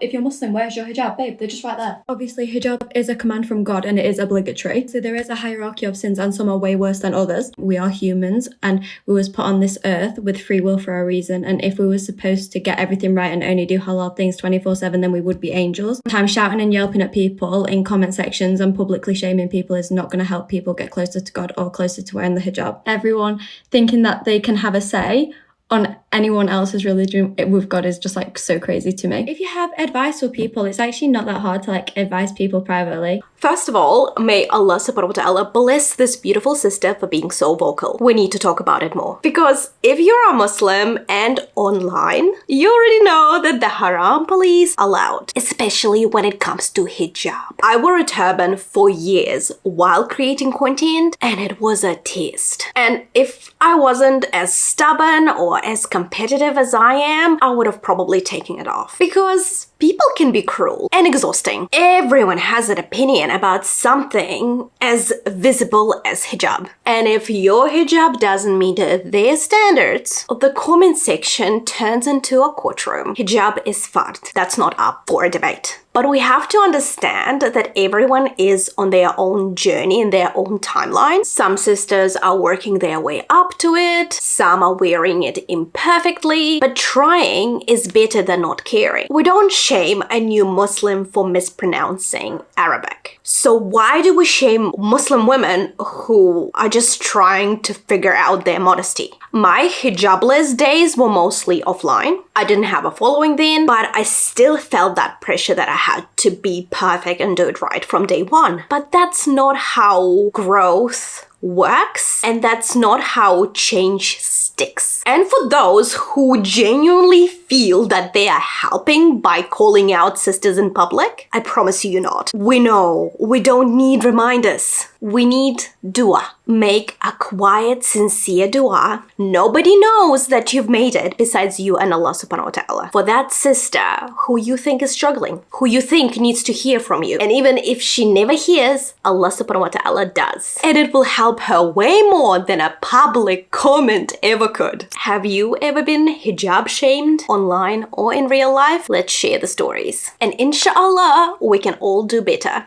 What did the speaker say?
If you're Muslim, where's your hijab? Babe, they're just right there. Obviously, hijab is a command from God and it is obligatory. So there is a hierarchy of sins and some are way worse than others. We are humans and we was put on this earth with free will for a reason. And if we were supposed to get everything right and only do halal things 24/7, then we would be angels. Sometimes shouting and yelping at people in comment sections and publicly shaming people is not going to help people get closer to God or closer to wearing the hijab. Everyone thinking that they can have a say on anyone else's religion with God is just like so crazy to me. If you have advice for people, it's actually not that hard to like advise people privately. First of all, may Allah subhanahu wa ta'ala bless this beautiful sister for being so vocal. We need to talk about it more. Because if you're a Muslim and online, you already know that the haram police are loud, especially when it comes to hijab. I wore a turban for years while creating content and it was a test. And if I wasn't as stubborn or as competitive as I am, I would have probably taken it off. Because people can be cruel and exhausting. Everyone has an opinion about something as visible as hijab. And if your hijab doesn't meet their standards, the comment section turns into a courtroom. Hijab is fard. That's not up for a debate. But we have to understand that everyone is on their own journey and their own timeline. Some sisters are working their way up to it, some are wearing it imperfectly, but trying is better than not caring. We don't shame a new Muslim for mispronouncing Arabic. So why do we shame Muslim women who are just trying to figure out their modesty? My hijabless days were mostly offline. I didn't have a following then, but I still felt that pressure that I had to be perfect and do it right from day one. But that's not how growth works, and that's not how change sticks. And for those who genuinely feel that they are helping by calling out sisters in public, I promise you're not. We know we don't need reminders. We need dua. Make a quiet, sincere dua. Nobody knows that you've made it besides you and Allah subhanahu wa ta'ala. For that sister who you think is struggling, who you think needs to hear from you. And even if she never hears, Allah subhanahu wa ta'ala does. And it will help her way more than a public comment ever could. Have you ever been hijab shamed online or in real life? Let's share the stories. And inshallah, we can all do better.